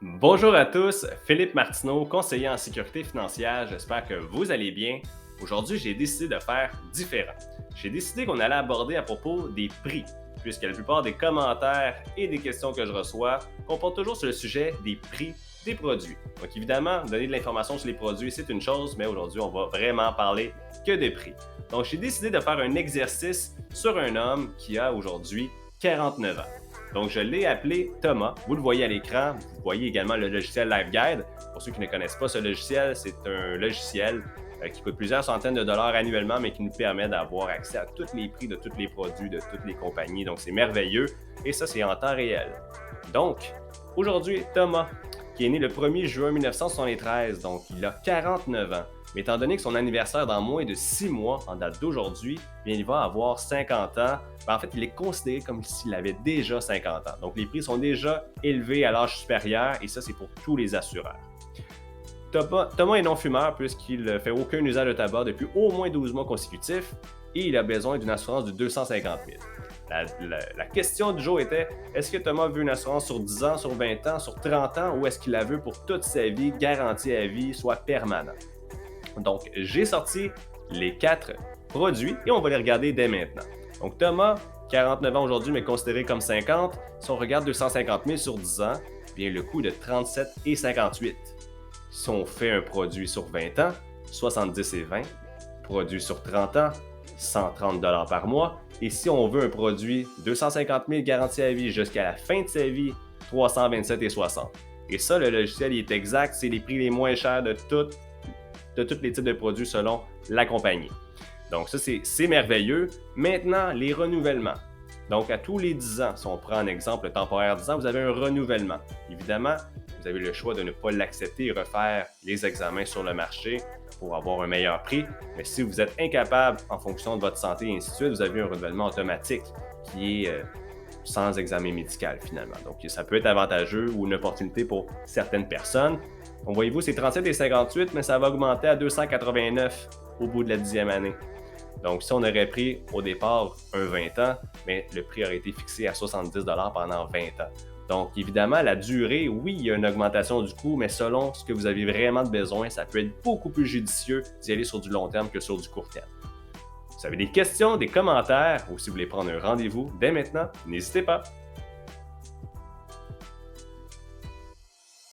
Bonjour à tous, Philippe Martineau, conseiller en sécurité financière. J'espère que vous allez bien. Aujourd'hui, j'ai décidé de faire différent. J'ai décidé qu'on allait aborder à propos des prix, puisque la plupart des commentaires et des questions que je reçois comportent toujours sur le sujet des prix des produits. Donc évidemment, donner de l'information sur les produits, c'est une chose, mais aujourd'hui, on va vraiment parler que des prix. Donc j'ai décidé de faire un exercice sur un homme qui a aujourd'hui 49 ans. Donc, je l'ai appelé Thomas. Vous le voyez à l'écran. Vous voyez également le logiciel LiveGuide. Pour ceux qui ne connaissent pas ce logiciel, c'est un logiciel qui coûte plusieurs centaines de dollars annuellement, mais qui nous permet d'avoir accès à tous les prix de tous les produits de toutes les compagnies. Donc, c'est merveilleux. Et ça, c'est en temps réel. Donc, aujourd'hui, Thomas, qui est né le 1er juin 1973, donc il a 49 ans. Mais étant donné que son anniversaire dans moins de 6 mois, en date d'aujourd'hui, bien, il va avoir 50 ans. En fait, il est considéré comme s'il avait déjà 50 ans. Donc, les prix sont déjà élevés à l'âge supérieur et ça, c'est pour tous les assureurs. Thomas est non-fumeur puisqu'il ne fait aucun usage de tabac depuis au moins 12 mois consécutifs et il a besoin d'une assurance de 250 000. La question du jour était, est-ce que Thomas veut une assurance sur 10 ans, sur 20 ans, sur 30 ans ou est-ce qu'il la veut pour toute sa vie, garantie à vie, soit permanente? Donc, j'ai sorti les 4 produits et on va les regarder dès maintenant. Donc, Thomas, 49 ans aujourd'hui, mais considéré comme 50. Si on regarde 250 000 sur 10 ans, bien le coût est de 37,58. Si on fait un produit sur 20 ans, 70,20. Produit sur 30 ans, 130 par mois. Et si on veut un produit 250 000 garantie à vie jusqu'à la fin de sa vie, 327,60. Et ça, le logiciel il est exact, c'est les prix les moins chers de tous les types de produits selon la compagnie. Donc ça, c'est merveilleux. Maintenant, les renouvellements. Donc à tous les 10 ans, si on prend un exemple temporaire 10 ans, vous avez un renouvellement. Évidemment, vous avez le choix de ne pas l'accepter et refaire les examens sur le marché pour avoir un meilleur prix. Mais si vous êtes incapable, en fonction de votre santé et ainsi de suite, vous avez un renouvellement automatique qui est sans examen médical finalement. Donc ça peut être avantageux ou une opportunité pour certaines personnes. Donc voyez-vous, c'est 37,58, mais ça va augmenter à 289 au bout de la 10e année. Donc si on aurait pris au départ un 20 ans, mais le prix aurait été fixé à 70 pendant 20 ans. Donc évidemment, la durée, oui, il y a une augmentation du coût, mais selon ce que vous avez vraiment de besoin, ça peut être beaucoup plus judicieux d'y aller sur du long terme que sur du court terme. Si vous avez des questions, des commentaires ou si vous voulez prendre un rendez-vous dès maintenant, n'hésitez pas.